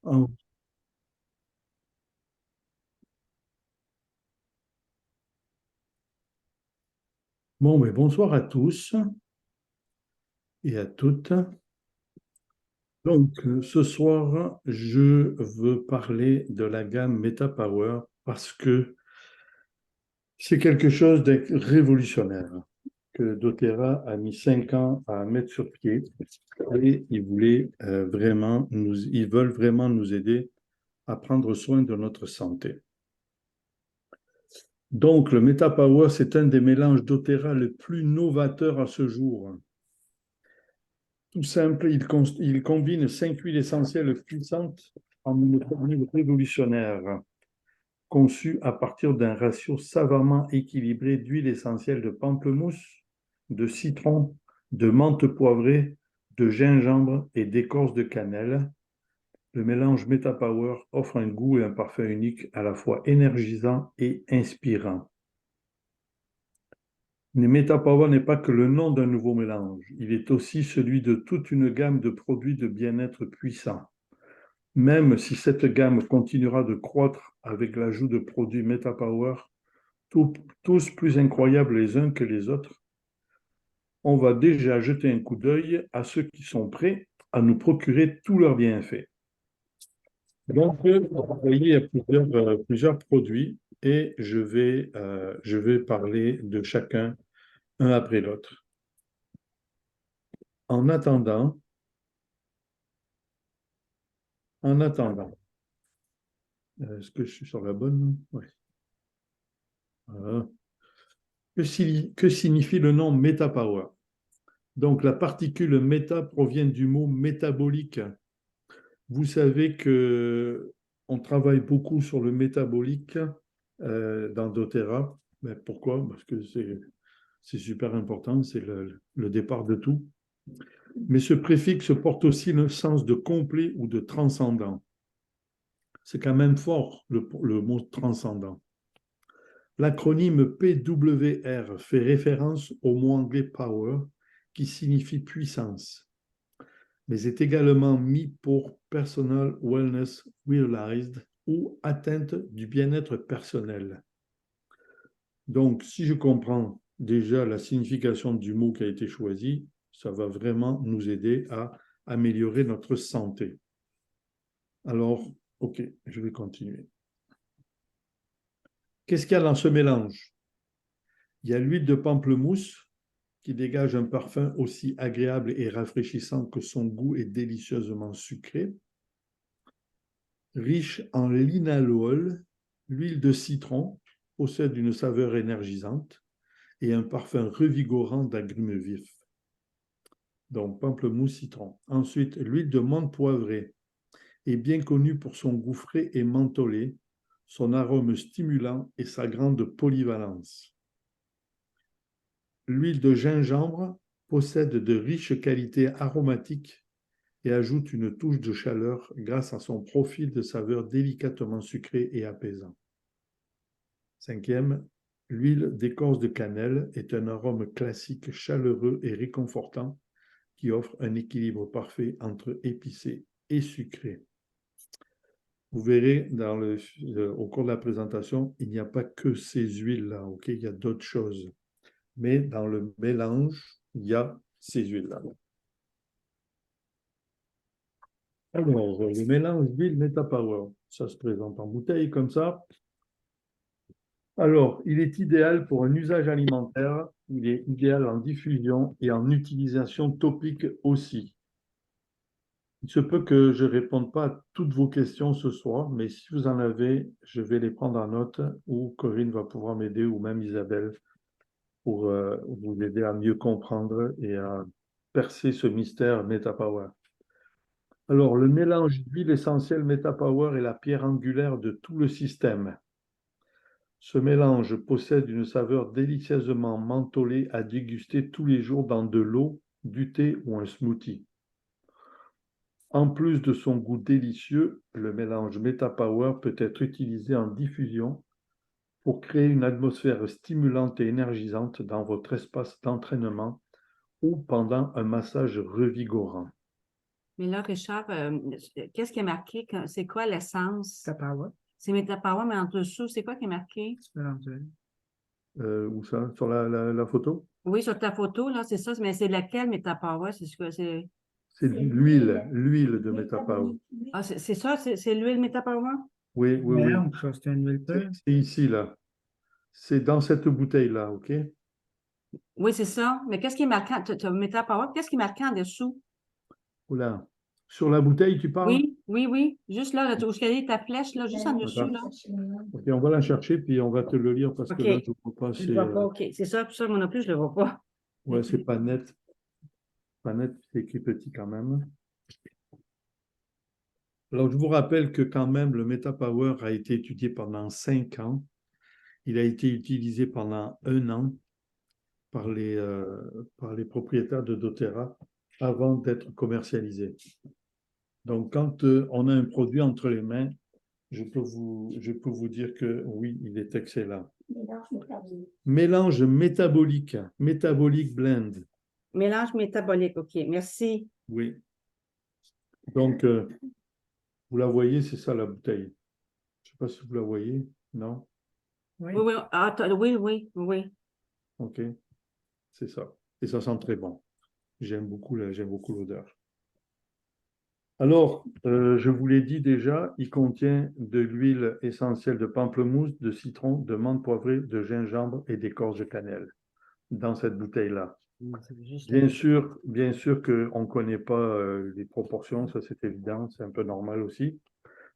Ah, bon, mais bonsoir à tous et à toutes. Ce soir, je veux parler de la gamme Meta Power parce que c'est quelque chose de révolutionnaire que doTERRA a mis 5 ans à mettre sur pied et ils veulent vraiment nous aider à prendre soin de notre santé. Donc, le Meta Power, c'est un des mélanges doTERRA les plus novateurs à ce jour. Tout simple, il combine 5 huiles essentielles puissantes en une formule révolutionnaire, conçue à partir d'un ratio savamment équilibré d'huile essentielle de pamplemousse, de citron, de menthe poivrée, de gingembre et d'écorce de cannelle. Le mélange MetaPower offre un goût et un parfum unique à la fois énergisant et inspirant. Mais MetaPower n'est pas que le nom d'un nouveau mélange, il est aussi celui de toute une gamme de produits de bien-être puissants. Même si cette gamme continuera de croître avec l'ajout de produits MetaPower, tous plus incroyables les uns que les autres, on va déjà jeter un coup d'œil à ceux qui sont prêts à nous procurer tous leurs bienfaits. Vous voyez, il y a plusieurs produits et je vais parler de chacun un après l'autre. En attendant, en attendant, est-ce que je suis sur la bonne? Oui. Voilà. Que signifie le nom MetaPower? Donc, la particule méta provient du mot métabolique. Vous savez que on travaille beaucoup sur le métabolique dans doTERRA. Mais pourquoi? Parce que c'est super important, c'est le départ de tout. Mais ce préfixe porte aussi le sens de complet ou de transcendant. C'est quand même fort le mot transcendant. L'acronyme PWR fait référence au mot anglais power, qui signifie puissance, mais est également mis pour Personal Wellness Realized ou atteinte du bien-être personnel. Donc, si je comprends déjà la signification du mot qui a été choisi, ça va vraiment nous aider à améliorer notre santé. Alors, OK, je vais continuer. Qu'est-ce qu'il y a dans ce mélange? Il y a l'huile de pamplemousse qui dégage un parfum aussi agréable et rafraîchissant que son goût est délicieusement sucré. Riche en linalool, l'huile de citron possède une saveur énergisante et un parfum revigorant d'agrumes vifs. Donc, pamplemousse, citron. Ensuite, l'huile de menthe poivrée est bien connue pour son goût frais et mentholé, son arôme stimulant et sa grande polyvalence. L'huile de gingembre possède de riches qualités aromatiques et ajoute une touche de chaleur grâce à son profil de saveur délicatement sucré et apaisant. Cinquième, l'huile d'écorce de cannelle est un arôme classique chaleureux et réconfortant qui offre un équilibre parfait entre épicé et sucré. Vous verrez au cours de la présentation, il n'y a pas que ces huiles-là, ok? Il y a d'autres choses. Mais dans le mélange, il y a ces huiles-là. Alors, le mélange d'huile MetaPower, ça se présente en bouteille comme ça. Alors, il est idéal pour un usage alimentaire, il est idéal en diffusion et en utilisation topique aussi. Il se peut que je ne réponde pas à toutes vos questions ce soir, mais si vous en avez, je vais les prendre en note ou Corinne va pouvoir m'aider ou même Isabelle pour vous aider à mieux comprendre et à percer ce mystère MetaPower. Alors, le mélange d'huile essentielle MetaPower est la pierre angulaire de tout le système. Ce mélange possède une saveur délicieusement mentholée à déguster tous les jours dans de l'eau, du thé ou un smoothie. En plus de son goût délicieux, le mélange MetaPower peut être utilisé en diffusion pour créer une atmosphère stimulante et énergisante dans votre espace d'entraînement ou pendant un massage revigorant. Mais là, Richard, qu'est-ce qui est marqué? C'est quoi l'essence? Metapower. C'est Metapower, mais en dessous, c'est quoi qui est marqué? Où ça? Sur la photo? Oui, sur ta photo, là, c'est ça. Mais c'est laquelle Metapower? C'est ce que c'est. C'est l'huile de Metapower. Ah, c'est ça, c'est l'huile Metapower? Oui, oui, oui. Merde, ça, c'est une huile pure. C'est ici, là. C'est dans cette bouteille-là, OK? Oui, c'est ça. Mais qu'est-ce qui est marquant? Metapower, qu'est-ce qui est marqué en dessous? Oula. Sur la bouteille, tu parles? Oui, oui, oui. Juste là, où est ta flèche, là, juste en dessous, là. OK, on va la chercher, puis on va te le lire parce que OK. là, je ne vois pas. Je ne le vois pas, OK. C'est ça, tout ça, moi non plus, je ne le vois pas. Ouais, c'est pas net. Pas net, c'est écrit petit quand même. Alors, je vous rappelle que quand même, le Metapower a été étudié pendant 5 ans. Il a été utilisé pendant 1 an par les propriétaires de doTERRA avant d'être commercialisé. Donc, quand on a un produit entre les mains, je peux vous dire que oui, il est excellent. Mélange métabolique, métabolique blend. Mélange métabolique, OK. Merci. Oui. Donc, vous la voyez, c'est ça la bouteille. Je ne sais pas si vous la voyez, non? Oui, oui. Ah, oui, oui, oui. OK, c'est ça. Et ça sent très bon. J'aime beaucoup l'odeur. Alors, je vous l'ai dit déjà, il contient de l'huile essentielle de pamplemousse, de citron, de menthe poivrée, de gingembre et d'écorce de cannelle dans cette bouteille-là. Bien sûr qu'on ne connaît pas les proportions, ça c'est évident, c'est un peu normal aussi,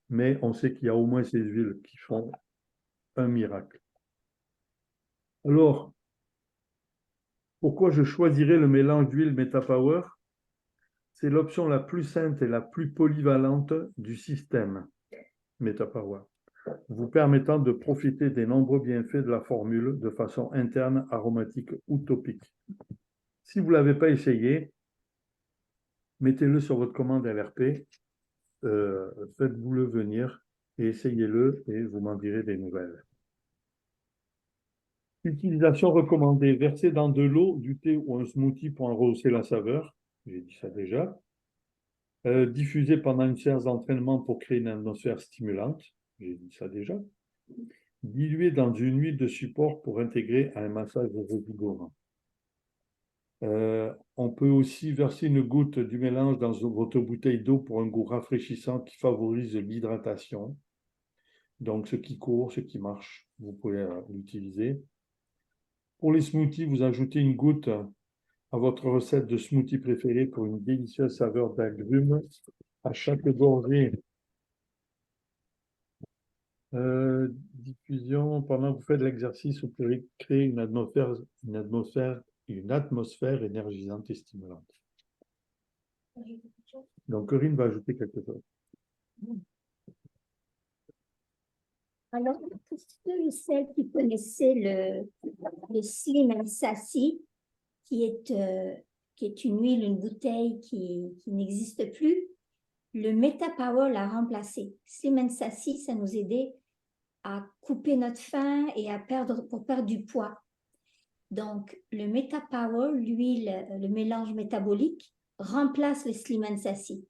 mais on sait qu'il y a au moins ces huiles qui font un miracle. Alors, pourquoi je choisirais le mélange d'huile Metapower? C'est l'option la plus simple et la plus polyvalente du système Metapower, vous permettant de profiter des nombreux bienfaits de la formule de façon interne, aromatique ou topique. Si vous ne l'avez pas essayé, mettez-le sur votre commande LRP, faites-vous-le venir et essayez-le et vous m'en direz des nouvelles. Utilisation recommandée, verser dans de l'eau, du thé ou un smoothie pour en rehausser la saveur, j'ai dit ça déjà. Diffuser pendant une séance d'entraînement pour créer une atmosphère stimulante, j'ai dit ça déjà. Diluer dans une huile de support pour intégrer à un massage revigorant. On peut aussi verser une goutte du mélange dans votre bouteille d'eau pour un goût rafraîchissant qui favorise l'hydratation. Donc, ce qui court, ce qui marche, vous pouvez l'utiliser. Pour les smoothies, vous ajoutez une goutte à votre recette de smoothie préférée pour une délicieuse saveur d'agrumes. À chaque gorgée, diffusion, pendant que vous faites l'exercice, vous pouvez créer une atmosphère énergisante et stimulante. Donc, Corinne va ajouter quelque chose. Alors, pour ceux et celles qui connaissaient le Slim and Sassy, qui est une huile, une bouteille qui n'existe plus, le Metapower l'a remplacé. Slim and Sassy, ça nous aidait à couper notre faim et pour perdre du poids. Donc, le Metapower, l'huile, le mélange métabolique, remplace le Slim and Sassy.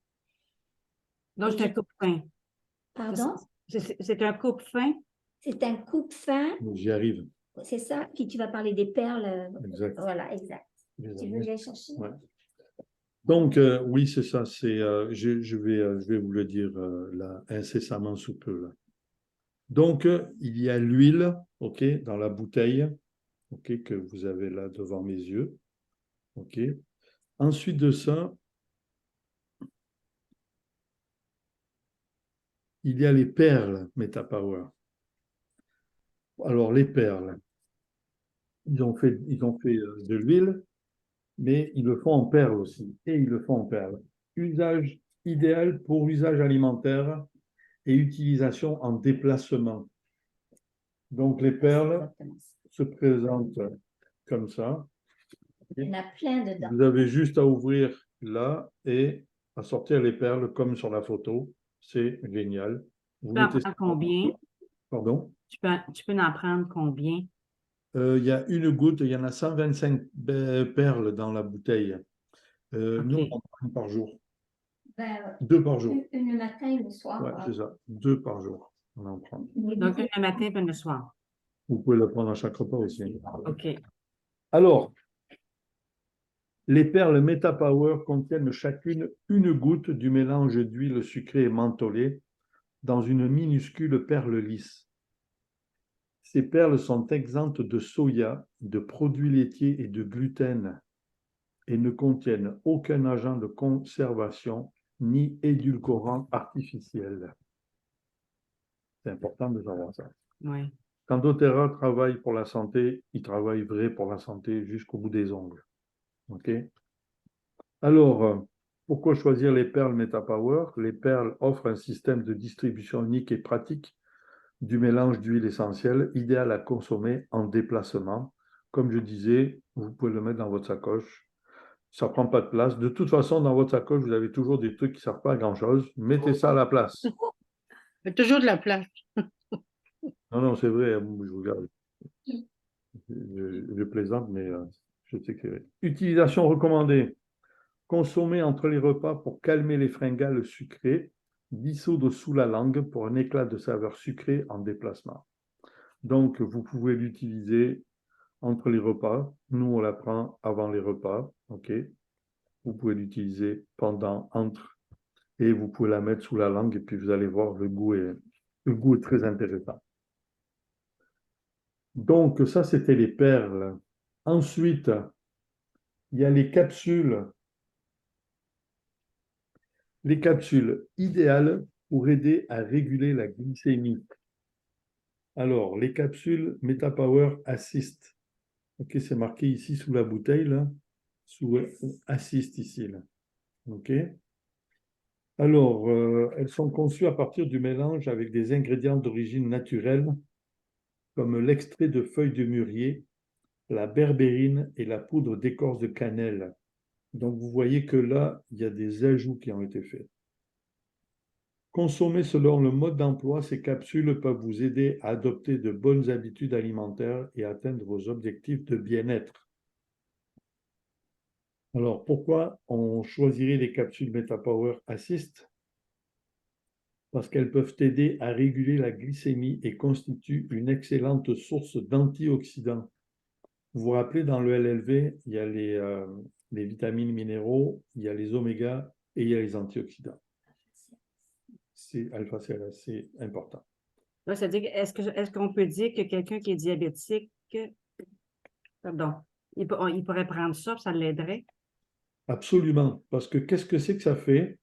Donc, c'est un coupe-fin. Pardon? C'est un coupe-fin? C'est un coupe-fin. J'y arrive. C'est ça. Puis tu vas parler des perles. Exact. Voilà, exact. Tu veux que j'aille chercher? Ouais. Donc, oui, c'est ça. Je vais vous le dire là, incessamment sous peu. Là. Donc, il y a l'huile, OK, dans la bouteille, OK, que vous avez là devant mes yeux. OK. Ensuite de ça, il y a les perles Metapower. Alors, les perles, ils ont fait de l'huile, mais ils le font en perles aussi. Et ils le font en perles. Usage idéal pour usage alimentaire et utilisation en déplacement. Donc, les perles se présentent comme ça. Il y en a plein dedans. Vous avez juste à ouvrir là et à sortir les perles comme sur la photo. C'est génial. Tu peux en prendre combien? Pardon? Tu peux en prendre combien? Il y a une goutte, il y en a 125 perles dans la bouteille. Okay. Nous, on en prend par jour. Ben, 2 par jour. une le matin et le soir. Ouais, c'est ça. 2 par jour. On en prend. Donc, une le matin et une le soir. Vous pouvez le prendre à chaque repas aussi. OK. Alors, les perles MetaPower contiennent chacune une goutte du mélange d'huile sucrée et mentholée dans une minuscule perle lisse. Ces perles sont exemptes de soya, de produits laitiers et de gluten et ne contiennent aucun agent de conservation ni édulcorant artificiel. C'est important de savoir ça. Oui. Quand doTERRA travaille pour la santé, il travaille vrai pour la santé jusqu'au bout des ongles. OK? Alors, pourquoi choisir les perles MetaPower? Les perles offrent un système de distribution unique et pratique du mélange d'huile essentielle, idéal à consommer en déplacement. Comme je disais, vous pouvez le mettre dans votre sacoche. Ça ne prend pas de place. De toute façon, dans votre sacoche, vous avez toujours des trucs qui ne servent pas à grand-chose. Mettez ça à la place. Il y a toujours de la place. Non, non, c'est vrai, je vous regarde. Je plaisante, mais je sais que c'est vrai. Utilisation recommandée. Consommer entre les repas pour calmer les fringales sucrées. Dissoudre sous la langue pour un éclat de saveur sucrée en déplacement. Donc, vous pouvez l'utiliser entre les repas. Nous, on la prend avant les repas. OK? Vous pouvez l'utiliser pendant, entre, et vous pouvez la mettre sous la langue et puis vous allez voir, le goût est très intéressant. Donc, ça, c'était les perles. Ensuite, il y a les capsules. Les capsules idéales pour aider à réguler la glycémie. Alors, les capsules MetaPower Assist. OK, c'est marqué ici sous la bouteille, là. Sous Assist ici, là. OK. Alors, elles sont conçues à partir du mélange avec des ingrédients d'origine naturelle, comme l'extrait de feuilles de mûrier, la berbérine et la poudre d'écorce de cannelle. Donc, vous voyez que là, il y a des ajouts qui ont été faits. Consommer selon le mode d'emploi, ces capsules peuvent vous aider à adopter de bonnes habitudes alimentaires et atteindre vos objectifs de bien-être. Alors, pourquoi on choisirait les capsules MetaPower Assist? Parce qu'elles peuvent aider à réguler la glycémie et constituent une excellente source d'antioxydants. Vous vous rappelez, dans le LLV, il y a les vitamines minéraux, il y a les oméga et il y a les antioxydants. C'est alpha-CoA, c'est important. Là, c'est-à-dire, est-ce qu'on peut dire que quelqu'un qui est diabétique, pardon, il pourrait prendre ça, ça l'aiderait? Absolument, parce que qu'est-ce que c'est que ça fait?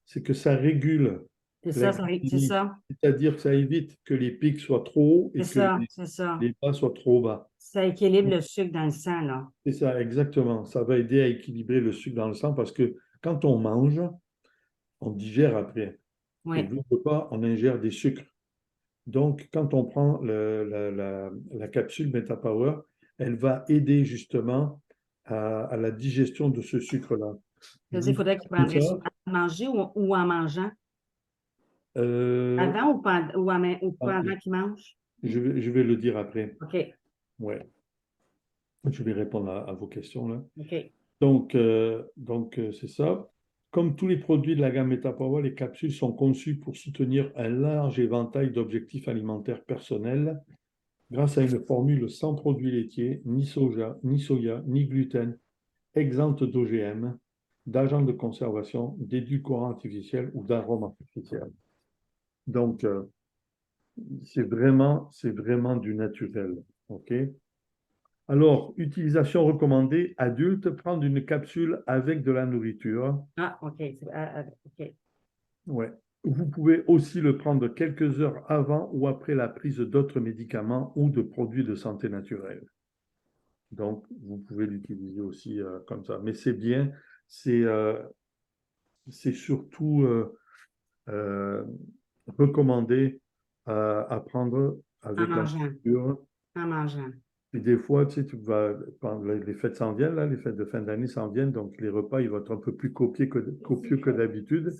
C'est que ça régule C'est la ça, c'est glycémie. ça, C'est-à-dire que ça évite que les pics soient trop hauts et que c'est ça. les bas soient trop bas. Ça équilibre le sucre dans le sang, là. C'est ça, exactement. Ça va aider à équilibrer le sucre dans le sang parce que quand on mange, on digère après. Et Oui, le repas, on ingère des sucres. Donc, quand on prend la capsule MetaPower, elle va aider justement à la digestion de ce sucre-là. c'est-à-dire, il faudrait qu'il Tout prendrait ça ça, à manger ou en mangeant. euh, Avant ou pendant qu'il mange? je vais le dire après. OK, Ouais, je vais répondre à vos questions là. OK. Donc, c'est ça. Comme tous les produits de la gamme MetaPower, les capsules sont conçues pour soutenir un large éventail d'objectifs alimentaires personnels grâce à une formule sans produits laitiers, ni soya, ni gluten, exempte d'OGM, d'agents de conservation, d'édulcorants artificiels ou d'arômes artificiels. Donc, c'est vraiment du naturel. OK? Alors, utilisation recommandée, adulte, prendre une capsule avec de la nourriture. Ah, OK. OK. Ouais. Vous pouvez aussi le prendre quelques heures avant ou après la prise d'autres médicaments ou de produits de santé naturelle. Donc, vous pouvez l'utiliser aussi comme ça. Mais c'est bien, c'est surtout euh, recommandé à prendre En avec la mangeant. nourriture. En mangeant. Et des fois, tu sais, tu vas, les fêtes s'en viennent, là, les fêtes de fin d'année s'en viennent, donc les repas, ils vont être un peu plus copieux que d'habitude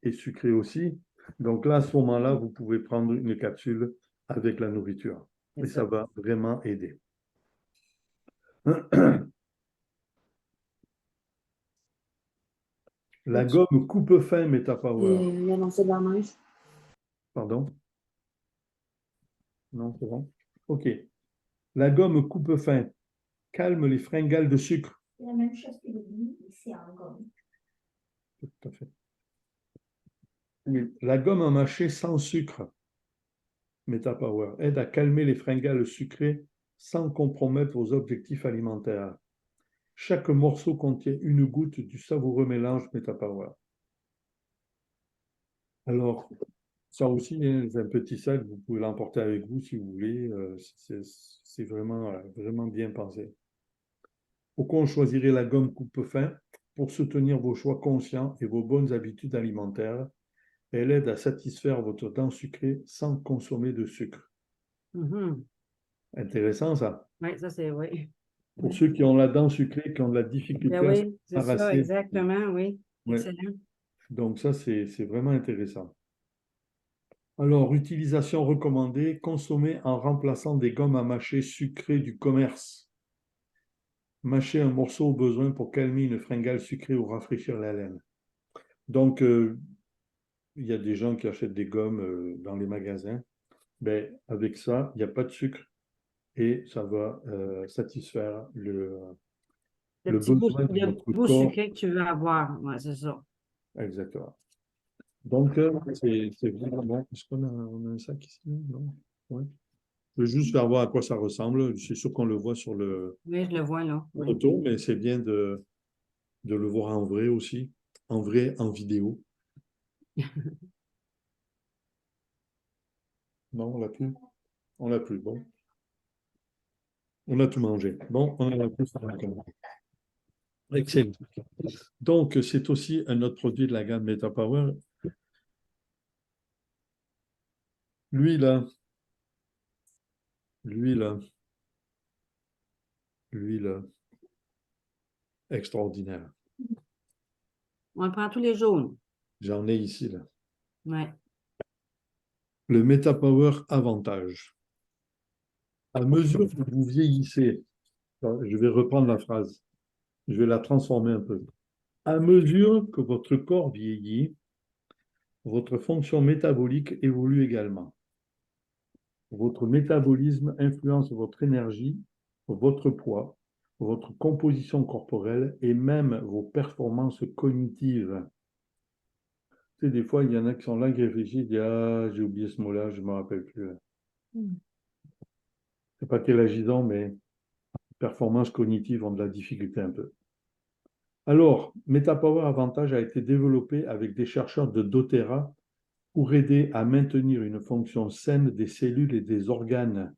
et sucrés aussi. Donc là, à ce moment-là, vous pouvez prendre une capsule avec la nourriture. C'est Et ça ça. va vraiment aider. La gomme coupe-fin Metapower. Il a lancé de la neige. Pardon? Non, c'est bon. OK. La gomme coupe-fin calme les fringales de sucre. C'est la même chose que le lit, mais c'est en gomme. Tout à fait. Oui. La gomme à mâcher sans sucre Metapower aide à calmer les fringales sucrées sans compromettre vos objectifs alimentaires. Chaque morceau contient une goutte du savoureux mélange Metapower. Alors, ça aussi, c'est un petit sac, vous pouvez l'emporter avec vous si vous voulez. C'est vraiment, vraiment bien pensé. Pourquoi on choisirait la gomme coupe-fin? Pour soutenir vos choix conscients et vos bonnes habitudes alimentaires. Elle aide à satisfaire votre dent sucrée sans consommer de sucre. Mhm. Intéressant ça. Oui, ça c'est oui. Pour ceux qui ont la dent sucrée, qui ont de la Ben difficulté à se oui, c'est ça, débarrasser. exactement, oui. Ouais. Excellent. Donc ça, c'est vraiment intéressant. Alors, utilisation recommandée, consommer en remplaçant des gommes à mâcher sucrées du commerce. Mâcher un morceau au besoin pour calmer une fringale sucrée ou rafraîchir la laine. Donc, il y a des gens qui achètent des gommes dans les magasins. Ben, avec ça, il n'y a pas de sucre et ça va satisfaire Le le petit goût, besoin de le votre goût corps. sucré que tu veux avoir. Oui, c'est ça. Exactement. Donc, c'est vraiment bon. Est-ce qu'on a un sac ici? Non? Ouais. Je vais juste faire voir à quoi ça ressemble. C'est sûr qu'on le voit sur le Oui, je le vois là. Oui. photo, mais c'est bien de le voir en vrai aussi. En vrai, en vidéo. Non, on l'a plus. On l'a plus. Bon. On a tout mangé. Bon, on en a plus. Excellent. Donc, c'est aussi un autre produit de la gamme MetaPower. Lui, là, lui, là, lui, là, extraordinaire. On le prend tous les jours. J'en ai ici, là. Oui. Le MetaPower Avantage. À mesure que vous vieillissez, je vais reprendre la phrase, je vais la transformer un peu. À mesure que votre corps vieillit, votre fonction métabolique évolue également. Votre métabolisme influence votre énergie, votre poids, votre composition corporelle et même vos performances cognitives. Tu sais, des fois, il y en a qui sont là, qui réfléchissent, disent, ah, j'ai oublié ce mot-là, je ne me rappelle plus. Je ne sais pas quel âge ils ont, mais performances cognitives ont de la difficulté un peu. Alors, MetaPower Avantage a été développé avec des chercheurs de doTERRA pour aider à maintenir une fonction saine des cellules et des organes,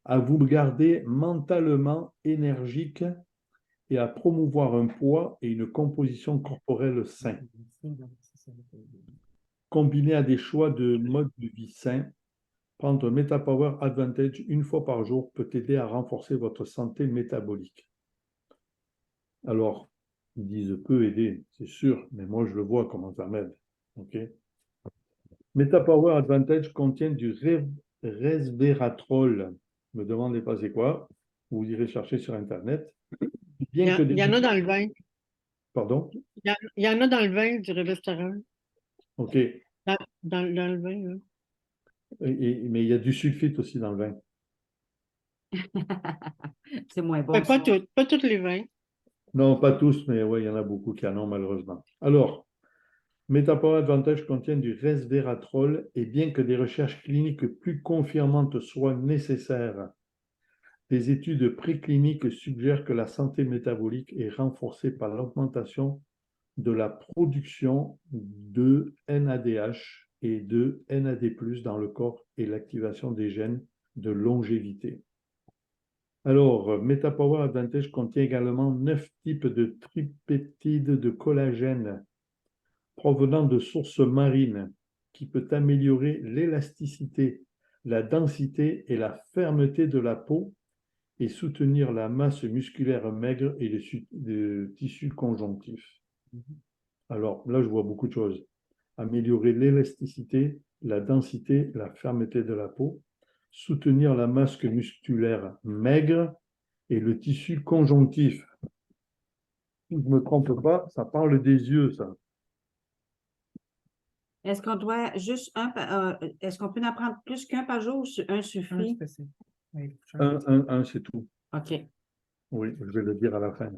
à vous garder mentalement énergique et à promouvoir un poids et une composition corporelle sains. Combiné à des choix de mode de vie sain, prendre MetaPower Advantage une fois par jour peut aider à renforcer votre santé métabolique. Alors, ils disent peut aider, c'est sûr, mais moi je le vois comment ça m'aide. Okay. MetaPower Advantage contient du resveratrol. Ne me demandez pas c'est quoi. Vous irez chercher sur Internet. Bien que Il y en a dans le vin. Pardon? Il y en a dans le vin du restaurant. OK. Dans le vin, là. Mais il y a du sulfite aussi dans le vin. C'est moins bon. Mais pas tous les vins. Non, pas tous, mais oui, il y en a beaucoup qui en ont malheureusement. Alors, MetaPower Advantage contient du resveratrol et bien que des recherches cliniques plus confirmantes soient nécessaires, des études précliniques suggèrent que la santé métabolique est renforcée par l'augmentation de la production de NADH et de NAD+ dans le corps et l'activation des gènes de longévité. Alors, MetaPower Advantage contient également 9 types de tripeptides de collagène provenant de sources marines qui peut améliorer l'élasticité, la densité et la fermeté de la peau et soutenir la masse musculaire maigre et le tissu conjonctif. Alors là, je vois beaucoup de choses. Améliorer l'élasticité, la densité, la fermeté de la peau, soutenir la masse musculaire maigre et le tissu conjonctif. Si je ne me trompe pas, ça parle des yeux, ça. Est-ce qu'on doit juste est-ce qu'on peut en prendre plus qu'un par jour ou un suffit? Un, c'est tout. OK. Oui, je vais le dire à la fin.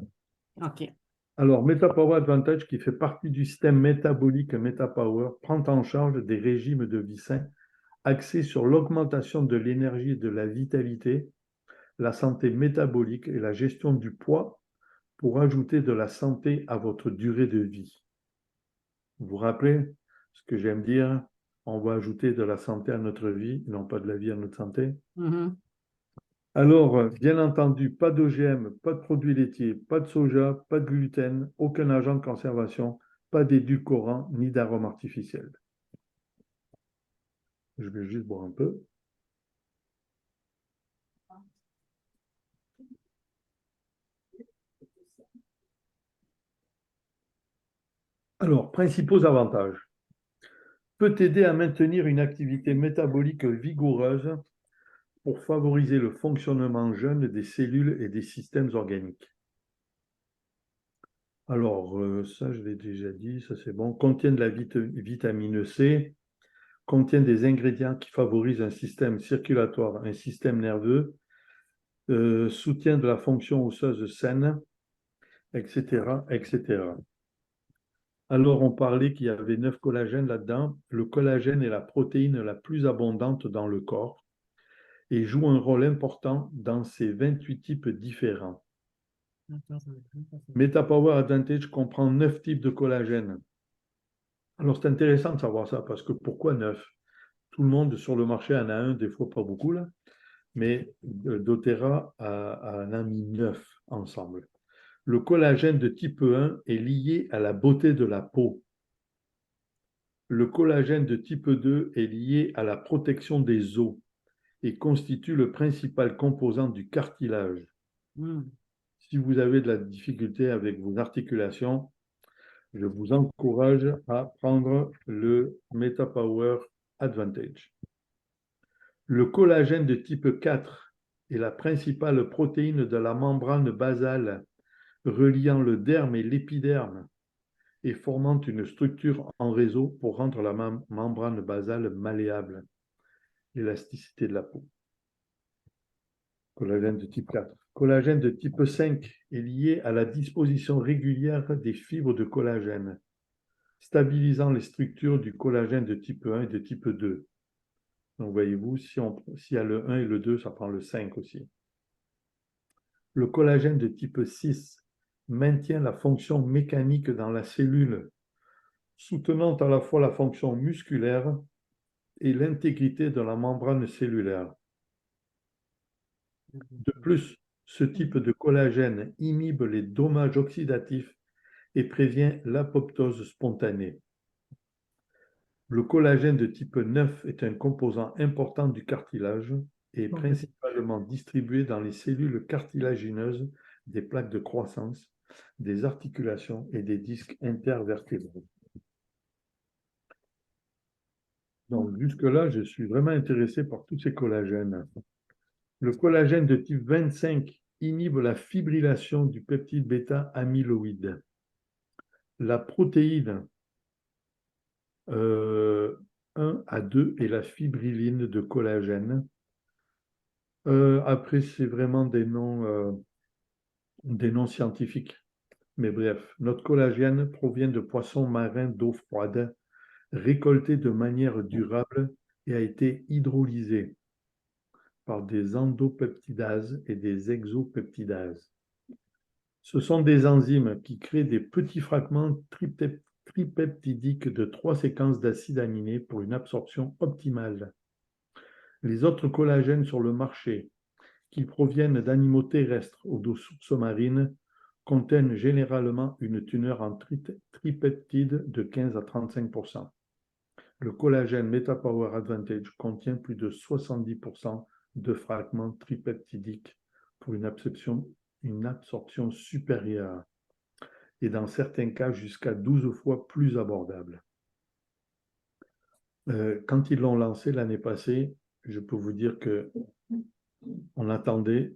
OK. Alors, MetaPower Advantage, qui fait partie du système métabolique MetaPower, prend en charge des régimes de vie sains axés sur l'augmentation de l'énergie et de la vitalité, la santé métabolique et la gestion du poids pour ajouter de la santé à votre durée de vie. Vous vous rappelez ce que j'aime dire? On va ajouter de la santé à notre vie, non pas de la vie à notre santé. Mhm. Alors, bien entendu, pas d'OGM, pas de produits laitiers, pas de soja, pas de gluten, aucun agent de conservation, pas d'édulcorants ni d'arômes artificiels. Je vais juste boire un peu. Alors, principaux avantages. Peut aider à maintenir une activité métabolique vigoureuse pour favoriser le fonctionnement jeune des cellules et des systèmes organiques. Alors, ça, je l'ai déjà dit, ça c'est bon. Contient de la vitamine C, contient des ingrédients qui favorisent un système circulatoire, un système nerveux, soutient de la fonction osseuse saine, etc., etc. Alors, on parlait qu'il y avait 9 collagènes là-dedans. Le collagène est la protéine la plus abondante dans le corps et joue un rôle important dans ces 28 types différents. MetaPower Advantage comprend 9 types de collagène. Alors, c'est intéressant de savoir ça, parce que pourquoi 9? Tout le monde sur le marché en a un, des fois pas beaucoup, là, mais doTERRA en a mis 9 ensemble. Le collagène de type 1 est lié à la beauté de la peau. Le collagène de type 2 est lié à la protection des os et constitue le principal composant du cartilage. Mm. Si vous avez de la difficulté avec vos articulations, je vous encourage à prendre le MetaPower Advantage. Le collagène de type 4 est la principale protéine de la membrane basale reliant le derme et l'épiderme et formant une structure en réseau pour rendre la membrane basale malléable, l'élasticité de la peau. Collagène de type 4. Collagène de type 5 est lié à la disposition régulière des fibres de collagène, stabilisant les structures du collagène de type 1 et de type 2. Donc, voyez-vous, s'il y a le 1 et le 2, ça prend le 5 aussi. Le collagène de type 6 maintient la fonction mécanique dans la cellule, soutenant à la fois la fonction musculaire et l'intégrité de la membrane cellulaire. De plus, ce type de collagène inhibe les dommages oxydatifs et prévient l'apoptose spontanée. Le collagène de type 9 est un composant important du cartilage et est principalement distribué dans les cellules cartilagineuses des plaques de croissance, des articulations et des disques intervertébraux. Donc jusque-là, je suis vraiment intéressé par tous ces collagènes. Le collagène de type 25 inhibe la fibrillation du peptide bêta-amyloïde. La protéine 1 à 2 est la fibrilline de collagène. Après, c'est vraiment des noms scientifiques. Mais bref, notre collagène provient de poissons marins d'eau froide, récoltés de manière durable et a été hydrolysé par des endopeptidases et des exopeptidases. Ce sont des enzymes qui créent des petits fragments tripeptidiques de 3 séquences d'acides aminés pour une absorption optimale. Les autres collagènes sur le marché, qu'ils proviennent d'animaux terrestres ou de sources marines, contiennent généralement une teneur en tripeptides de 15 à 35%. Le collagène MetaPower Advantage contient plus de 70% de fragments tripeptidiques pour une absorption supérieure et dans certains cas jusqu'à 12 fois plus abordable. Quand ils l'ont lancé l'année passée, je peux vous dire que on attendait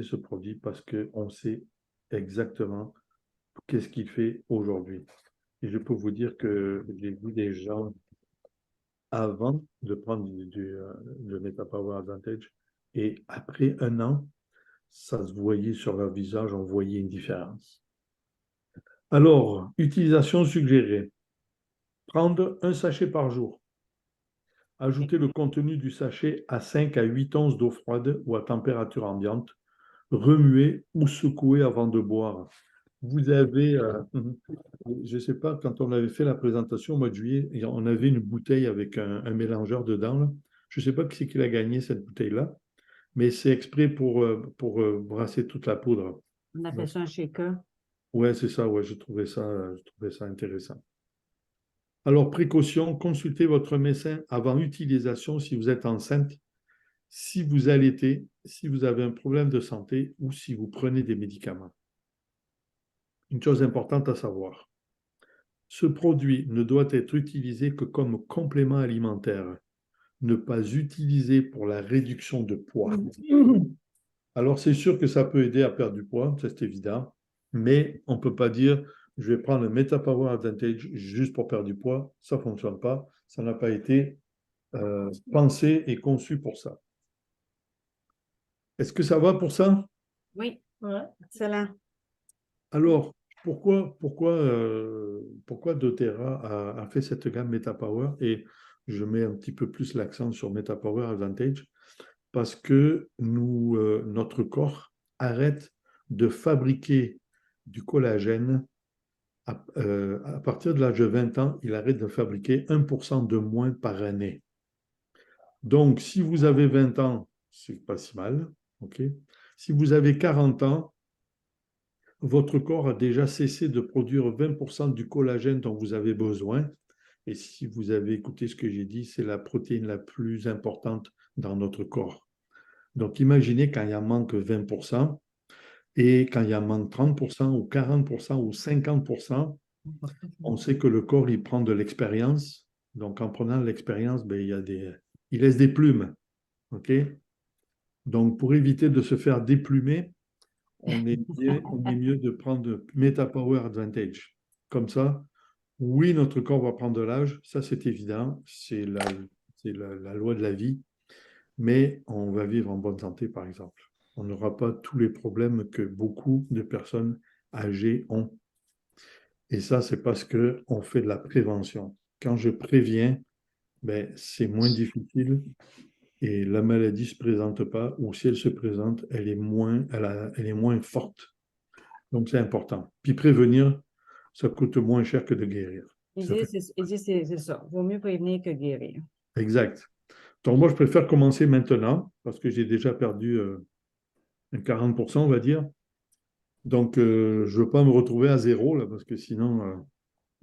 ce produit parce qu'on sait exactement qu'est-ce qu'il fait aujourd'hui. Et je peux vous dire que j'ai vu des gens avant de prendre le MetaPower Advantage et après un an, ça se voyait sur leur visage, on voyait une différence. Alors, utilisation suggérée. Prendre un sachet par jour. Ajouter le contenu du sachet à 5 à 8 onces d'eau froide ou à température ambiante. Remuer ou secouer avant de boire. Vous avez, je ne sais pas, quand on avait fait la présentation au mois de juillet, on avait une bouteille avec un mélangeur dedans, là. Je ne sais pas qui c'est qui l'a gagné, cette bouteille-là, mais c'est exprès pour brasser toute la poudre. On appelle ça un shaker. Ouais, c'est ça, ouais, je trouvais ça intéressant. Alors, précaution, consultez votre médecin avant utilisation si vous êtes enceinte, si vous allaitez, si vous avez un problème de santé ou si vous prenez des médicaments. Une chose importante à savoir, ce produit ne doit être utilisé que comme complément alimentaire, ne pas utilisé pour la réduction de poids. Alors, c'est sûr que ça peut aider à perdre du poids, c'est évident, mais on ne peut pas dire je vais prendre le MetaPower Advantage juste pour perdre du poids. Ça ne fonctionne pas. Ça n'a pas été pensé et conçu pour ça. Est-ce que ça va pour ça? Oui, excellent. Alors, pourquoi doTERRA a fait cette gamme MetaPower et je mets un petit peu plus l'accent sur MetaPower Advantage parce que notre corps arrête de fabriquer du collagène à partir de l'âge de 20 ans, il arrête de fabriquer 1% de moins par année. Donc, si vous avez 20 ans, c'est pas si mal, ok? Si vous avez 40 ans, votre corps a déjà cessé de produire 20% du collagène dont vous avez besoin. Et si vous avez écouté ce que j'ai dit, c'est la protéine la plus importante dans notre corps. Donc imaginez quand il en manque 20% et quand il en manque 30% ou 40% ou 50%, on sait que le corps, il prend de l'expérience. Donc en prenant de l'expérience, ben, il laisse des plumes. OK? Donc pour éviter de se faire déplumer, on est mieux de prendre MetaPower Advantage. Comme ça, oui, notre corps va prendre de l'âge, ça c'est évident, c'est la loi de la vie, mais on va vivre en bonne santé, par exemple. On n'aura pas tous les problèmes que beaucoup de personnes âgées ont. Et ça, c'est parce qu'on fait de la prévention. Quand je préviens, ben, c'est moins difficile et la maladie ne se présente pas, ou si elle se présente, elle est moins forte. Donc, c'est important. Puis prévenir, ça coûte moins cher que de guérir. Ils disent c'est ça. Vaut mieux prévenir que guérir. Exact. Donc, moi, je préfère commencer maintenant parce que j'ai déjà perdu un 40%, on va dire. Donc, je ne veux pas me retrouver à zéro, là, parce que sinon,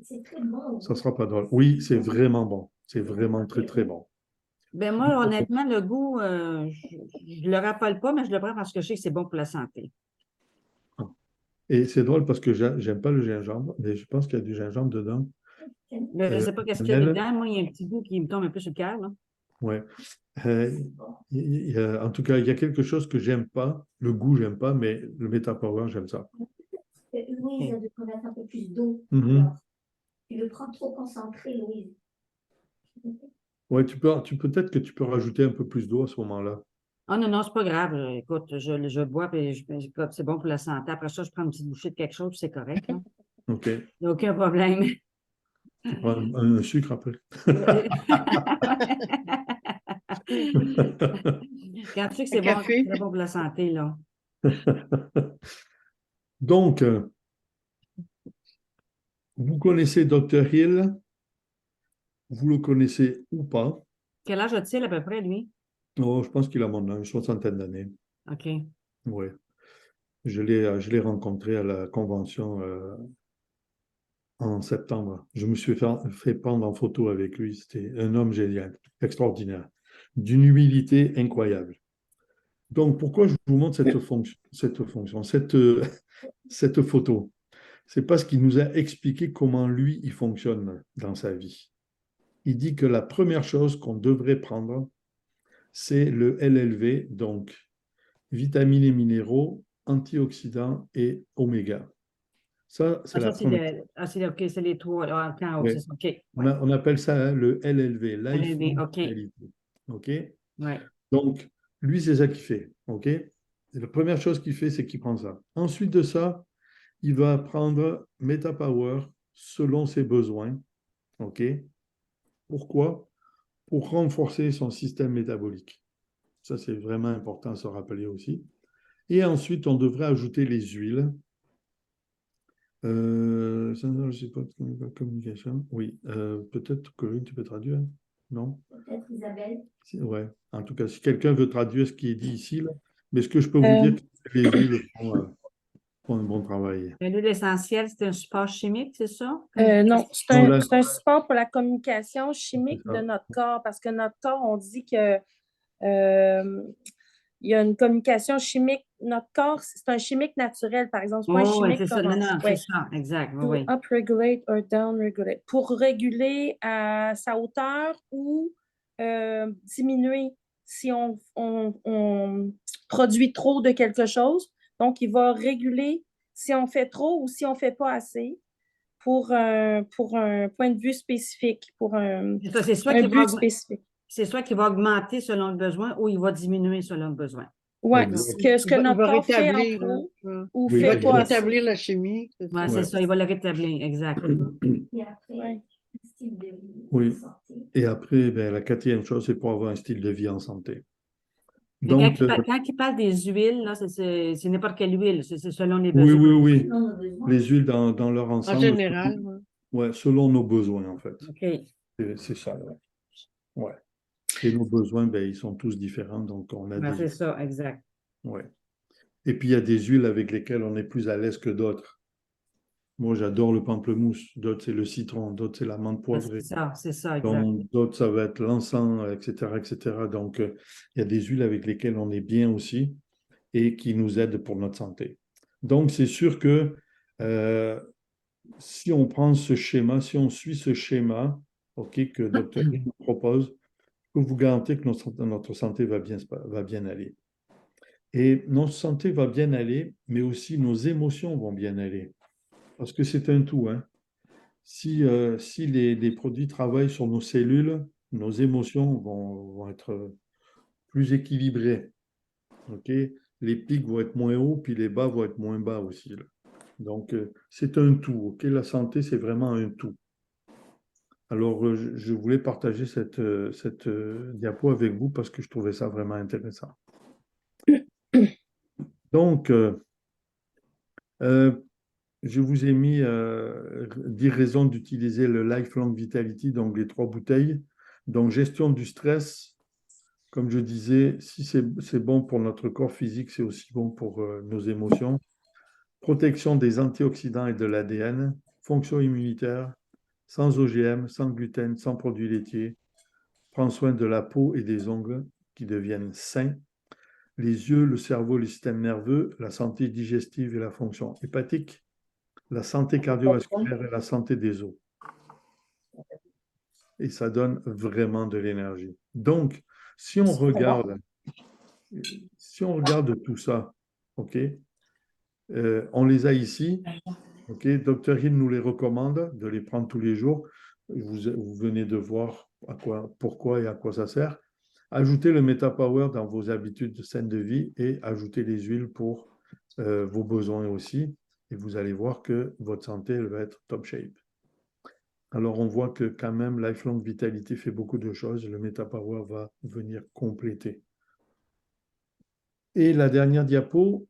C'est très bon. ça ne sera pas drôle. Oui, c'est vraiment bon. C'est vraiment très, très bon. Ben moi, honnêtement, le goût, je ne le rappelle pas, mais je le prends parce que je sais que c'est bon pour la santé. Et c'est drôle parce que j'aime pas le gingembre, mais je pense qu'il y a du gingembre dedans. Mais je ne sais pas qu'est-ce qu'il y a dedans. Moi, il y a un petit goût qui me tombe un peu sur le cœur, là. Ouais. En tout cas, il y a quelque chose que j'aime pas. Le goût, j'aime pas, mais le MetaPower, j'aime ça. Louise, il devrait mettre un peu plus d'eau. Tu le prends trop concentré, Louise. Ouais, peut-être que tu peux rajouter un peu plus d'eau à ce moment-là. Ah non, non, c'est pas grave. Écoute, je bois, puis c'est bon pour la santé. Après ça, je prends une petite bouchée de quelque chose, puis c'est correct, là. OK. Il n'y a aucun problème. Tu prends un sucre après. Quand tu sais que c'est Un bon, café. c'est très bon pour la santé, là. Donc, vous connaissez Dr. Hill, vous le connaissez ou pas. Quel âge a-t-il à peu près, lui? Oh, je pense qu'il a mon âge, une soixantaine d'années. OK. Oui. Je l'ai rencontré à la convention en septembre. Je me suis fait prendre en photo avec lui. C'était un homme génial, extraordinaire, d'une humilité incroyable. Donc, pourquoi je vous montre cette photo? C'est parce qu'il nous a expliqué comment lui, il fonctionne dans sa vie. Il dit que la première chose qu'on devrait prendre, c'est le LLV, donc vitamines et minéraux, antioxydants et oméga. Ça, c'est la première. OK, c'est les trois, là, en haut, Oui. c'est ça. OK. On appelle ça le LLV, Life LLV, Long OK. Vitality. OK? Ouais. Donc, lui, c'est ça qu'il fait. OK? Et la première chose qu'il fait, c'est qu'il prend ça. Ensuite de ça, il va prendre MetaPower selon ses besoins. OK? Pourquoi? Pour renforcer son système métabolique. Ça, c'est vraiment important à se rappeler aussi. Et ensuite, on devrait ajouter les huiles. Ça, je ne sais pas, communication. Oui, peut-être que tu peux traduire. Non? Peut-être Isabelle. Ouais. En tout cas, si quelqu'un veut traduire ce qui est dit ici, là. Mais ce que je peux vous dire, Euh, c'est que les huiles font un bon travail. L'huile essentielle, c'est un support chimique, c'est ça? non, Non, là, c'est un support pour la communication c'est chimique de ça. notre corps parce que notre corps, on dit que il y a une communication chimique. Notre corps, c'est un chimique naturel, par exemple. C'est pas un Oh, oui, chimique c'est ça. comme Non, on non, dit. c'est Ouais. ça. Exact. Oui, To oui. upregulate or downregulate. Pour réguler à sa hauteur ou diminuer si on produit trop de quelque chose. Donc, il va réguler si on fait trop ou si on fait pas assez pour un point de vue spécifique, pour C'est ça, c'est soit un qu'il va but spécifique. c'est soit qu'il va augmenter selon le besoin ou il va diminuer selon le besoin. Ouais, Exact. ce que Il notre va corps fait en rétablir, trop hein. ou Oui, Il va fait pas exact. assez. rétablir la chimie. C'est Ouais, ça. c'est Ouais. ça, il va le rétablir. Exact. Et après, Ouais. style de vie, Oui. santé. Et après, ben, la quatrième chose, c'est pour avoir un style de vie en santé. Mais Donc, quand il parle des huiles, là, c'est n'importe quelle huile, c'est selon les oui, besoins. oui, oui. Selon nos besoins. Les huiles dans leur En ensemble, général, ouais. ouais, selon nos besoins, en fait. OK. C'est ça, ouais. Ouais. Et nos besoins, ben, ils sont tous différents, donc on a Ouais, des... c'est ça, exact. Ouais. Et puis, il y a des huiles avec lesquelles on est plus à l'aise que d'autres. Moi, j'adore le pamplemousse. D'autres, c'est le citron. D'autres, c'est la menthe Ouais, poivrée. c'est ça, exact. Donc, d'autres, ça va être l'encens, etc., etc. Donc, il y a des huiles avec lesquelles on est bien aussi et qui nous aident pour notre santé. Donc, c'est sûr que euh, si on prend ce schéma, si on suit ce schéma, OK, que Dr. Hill nous propose, je peux vous garantir que notre santé va bien aller. Et notre santé va bien aller, mais aussi nos émotions vont bien aller. Parce que c'est un tout, hein. Si les produits travaillent sur nos cellules, nos émotions vont être plus équilibrées. OK? Les pics vont être moins hauts, puis les bas vont être moins bas aussi, là. Donc, c'est un tout. OK? La santé, c'est vraiment un tout. Alors, je voulais partager cette diapo avec vous parce que je trouvais ça vraiment intéressant. Donc, je vous ai mis 10 raisons d'utiliser le Lifelong Vitality, donc les 3 bouteilles. Donc, gestion du stress, comme je disais, si c'est bon pour notre corps physique, c'est aussi bon pour nos émotions. Protection des antioxydants et de l'ADN, fonction immunitaire, sans OGM, sans gluten, sans produits laitiers. Prend soin de la peau et des ongles qui deviennent sains. Les yeux, le cerveau, le système nerveux, la santé digestive et la fonction hépatique, la santé cardiovasculaire et la santé des os. Et ça donne vraiment de l'énergie. Donc, si on regarde tout ça, OK, on les a ici, OK, Dr. Hill nous les recommande de les prendre tous les jours. Vous venez de voir pourquoi et à quoi ça sert. Ajoutez le MetaPower dans vos habitudes saines de vie et ajoutez les huiles pour vos besoins aussi. Et vous allez voir que votre santé elle va être top shape. Alors, on voit que quand même, Lifelong Vitality fait beaucoup de choses. Le MetaPower va venir compléter. Et la dernière diapo,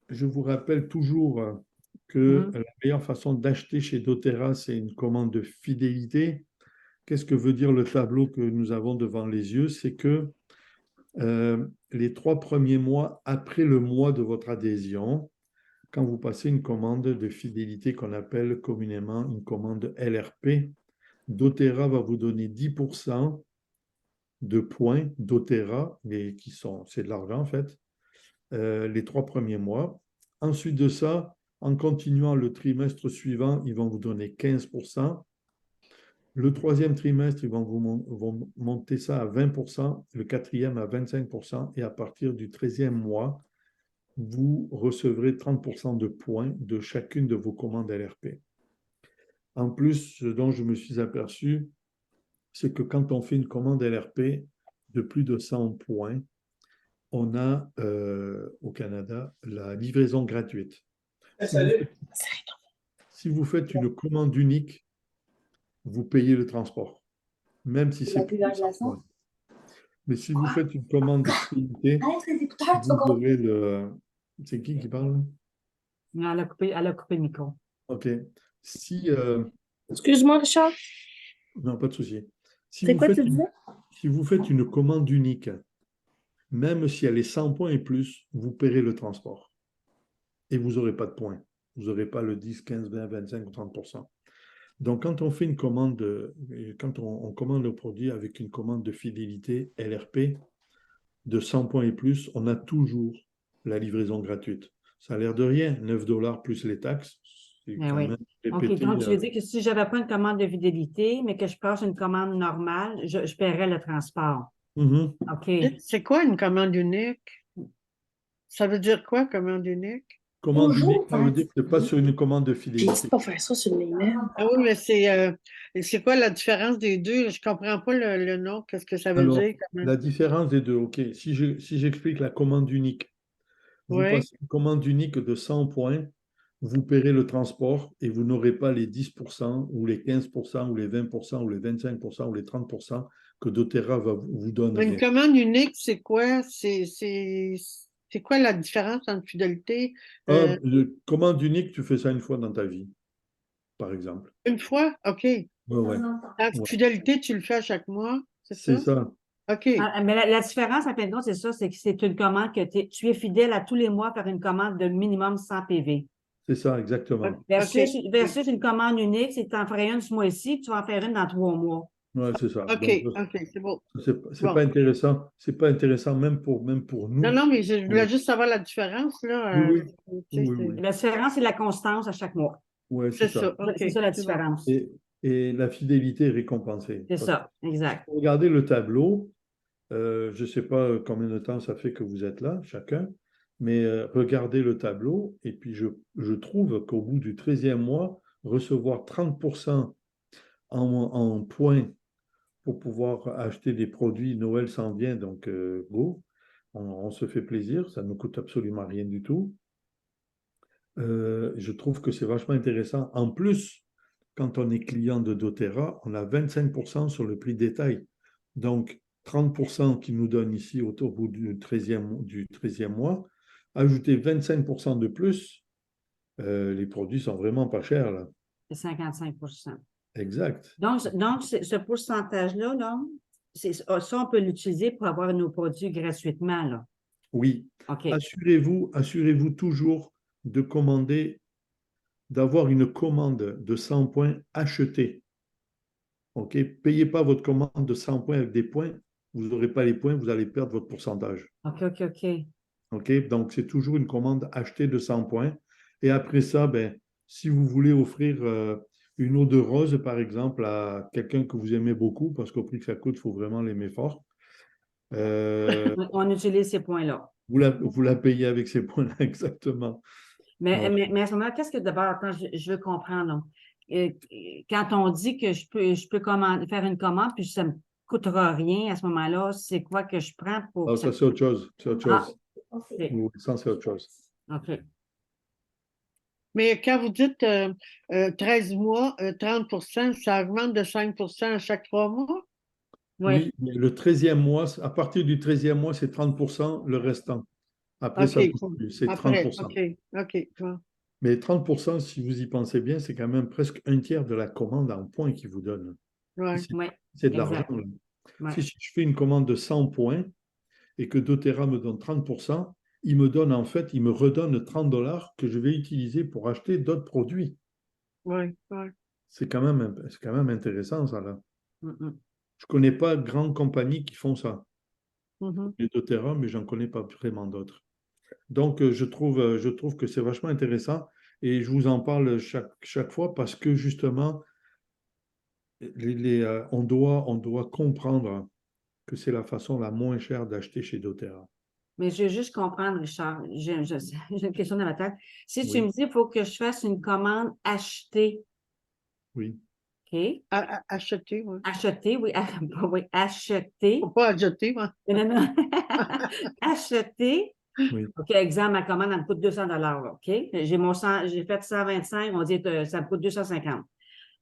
je vous rappelle toujours que la meilleure façon d'acheter chez doTERRA, c'est une commande de fidélité. Qu'est-ce que veut dire le tableau que nous avons devant les yeux? C'est que les 3 premiers mois après le mois de votre adhésion, quand vous passez une commande de fidélité qu'on appelle communément une commande LRP, doTERRA va vous donner 10% de points doTERRA, mais c'est de l'argent en fait, les 3 premiers mois. Ensuite de ça, en continuant le trimestre suivant, ils vont vous donner 15%. Le 3e trimestre, ils vont monter ça à 20%, le 4e à 25%, et à partir du 13e mois, vous recevrez 30% de points de chacune de vos commandes LRP. En plus, ce dont je me suis aperçu, c'est que quand on fait une commande LRP de plus de 100 points, on a au Canada la livraison gratuite. Si vous faites une commande unique, vous payez le transport, même si c'est plus de 100 points. Mais si vous faites une commande de fidélité, vous aurez le... C'est qui parle? Elle a coupé le micro. OK. Si, Excuse-moi, Richard. non, pas de souci. Si C'est vous quoi faites tu disais? si vous faites une commande unique, même si elle est 100 points et plus, vous paierez le transport. Et vous n'aurez pas de points. Vous n'aurez pas le 10, 15, 20, 25 ou 30%. Donc, quand on fait une commande, quand on commande le produit avec une commande de fidélité LRP de 100 points et plus, on a toujours la livraison gratuite. Ça a l'air de rien, 9 $ plus les taxes. C'est Ben quand oui. même OK, répété. donc tu veux dire que si je n'avais pas une commande de fidélité, mais que je passe une commande normale, je paierais le transport. Mhm. OK. C'est quoi une commande unique? Ça veut dire quoi, commande unique? Commande unique, ça veut dire que ce n'est pas sur une commande de J'ai fidélité. dit de pas faire ça sur l'email. Ah oui, mais c'est quoi la différence des deux? Je comprends pas le nom. Qu'est-ce que ça veut Alors, dire? la différence des deux, OK. Si j'explique la commande unique, vous Oui. passez une commande unique de 100 points, vous paierez le transport et vous n'aurez pas les 10% ou les 15% ou les 20% ou les 25% ou les 30% que doTERRA vous donne. Une commande unique, c'est quoi? C'est quoi la différence entre fidélité? Commande unique, tu fais ça une fois dans ta vie, par exemple. Une fois? OK. Ouais, ouais, La ouais. fidélité, tu le fais à chaque mois, c'est C'est ça? ça, OK. Mais la différence, à fin de compte, c'est ça, c'est que c'est une commande que tu es fidèle à tous les mois faire une commande de minimum 100 PV. c'est ça, exactement. OK. Versus une commande unique, c'est que tu en ferais une ce mois-ci, puis tu vas en faire une dans 3 mois. Ouais, c'est ça. OK, Donc, OK, c'est bon. c'est Bon. pas intéressant. C'est pas intéressant même pour nous. Non, non, mais je voulais juste savoir la différence, là. Oui, Tu sais, oui, oui. La différence, c'est la constance à chaque mois. Ouais, c'est c'est ça. ça. OK, C'est ça la c'est bon. différence. Et la fidélité est récompensée. C'est ça, exact. Regardez le tableau. Je ne sais pas combien de temps ça fait que vous êtes là, chacun, mais regardez le tableau. Et puis, je trouve qu'au bout du 13e mois, recevoir 30% en points pour pouvoir acheter des produits, Noël s'en vient, donc go, on se fait plaisir, ça ne nous coûte absolument rien du tout. Je trouve que c'est vachement intéressant. En plus, quand on est client de doTERRA, on a 25% sur le prix détail. Donc, 30% qui nous donne ici au bout du 13e mois. Ajouter 25% de plus, les produits sont vraiment pas chers, là. C'est 55 Exact. Donc ce pourcentage-là, là, ça, on peut l'utiliser pour avoir nos produits gratuitement, là. Oui. OK. Assurez-vous toujours de commander, d'avoir une commande de 100 points achetée. OK? Payez pas votre commande de 100 points avec des points. Vous n'aurez pas les points, vous allez perdre votre pourcentage. OK, OK, OK. OK? Donc, c'est toujours une commande achetée de 100 points. Et après ça, ben, si vous voulez offrir une eau de rose, par exemple, à quelqu'un que vous aimez beaucoup, parce qu'au prix que ça coûte, il faut vraiment l'aimer fort, On utilise ces points-là. vous la payez avec ces points-là, exactement. Mais, Ouais. mais à ce moment-là, qu'est-ce que d'abord, attends, je veux comprendre, là. Quand on dit que je peux faire une commande, puis ça ne me coûtera rien à ce moment-là, c'est quoi que je prends pour. Ah, ça, c'est autre chose. C'est autre Ah, chose. OK. Oui, ça, c'est autre chose. OK. Mais quand vous dites 13 mois, 30%, ça augmente de 5% à chaque 3 mois? Oui. Oui, mais le 13e mois, à partir du 13e mois, c'est 30%, le restant. Après, ça OK. bouge plus, c'est Après, 30%. OK. Bon. Mais 30%, si vous y pensez bien, c'est quand même presque un tiers de la commande en points qu'ils vous donnent. Ouais. Oui. C'est de Exact. l'argent, là. Ouais. Si je fais une commande de 100 points et que doTERRA me donne 30%, il me redonne 30 $ que je vais utiliser pour acheter d'autres produits. Ouais. C'est quand même intéressant, ça, là. Mm-mm. Je ne connais pas de grandes compagnies qui font ça. Mhm. Les doTERRA, mais j'en connais pas vraiment d'autres. Donc, je trouve que c'est vachement intéressant et je vous en parle chaque fois parce que justement, on doit comprendre que c'est la façon la moins chère d'acheter chez doTERRA. Mais je veux juste comprendre, Richard. J'ai une question dans ma tête. Si tu Oui. me dis qu'il faut que je fasse une commande achetée, Oui. OK? Acheter, oui. Acheter, oui, oui, acheter. Faut pas ajouter, moi. Non, non, non. Acheter. Oui. OK, exemple, ma commande, elle me coûte 200 là, OK? J'ai fait 125, on dit que ça me coûte 250.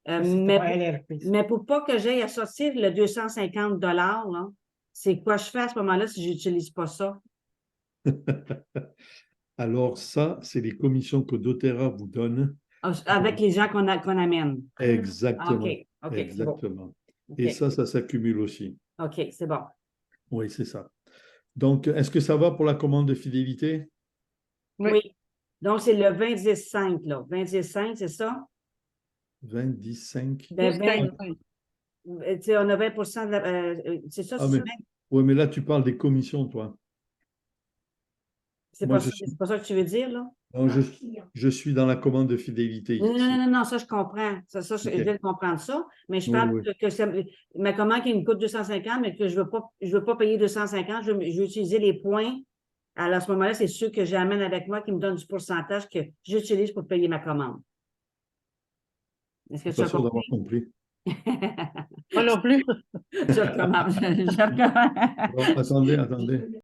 Mais pour pas que j'aille à sortir le 250 là, c'est quoi je fais à ce moment-là si je n'utilise pas ça? Alors ça, c'est les commissions que doTERRA vous donne. Avec les gens qu'on amène. Ah, Exactement. OK, OK, c'est bon. Exactement. OK, Et ça s'accumule aussi. OK, c'est bon. Oui, c'est ça. Donc, est-ce que ça va pour la commande de fidélité? Oui. Oui. Donc, c'est le 20-10-5, là. 20-10-5, c'est ça? 25. Ben, 20, 25. tu sais, on a 20 de la, c'est ça, Ah, mais, oui, mais là, tu parles des commissions, toi. c'est Moi, pas ça que tu veux dire, là? non, je suis dans la commande de fidélité Non, non, ici. non, non, ça, je comprends. Ça, je OK. viens de comprendre ça. Mais je Oui, parle oui. ma commande qui me coûte 250, mais que je veux pas payer 250, je veux utiliser les points. Alors, à ce moment-là, c'est ceux que j'amène avec moi qui me donnent du pourcentage que j'utilise pour payer ma commande. Est-ce que Je tu suis as pas sûr d'avoir compris? compris. Moi non plus. Je recommence. Je recommence. Alors, attendez.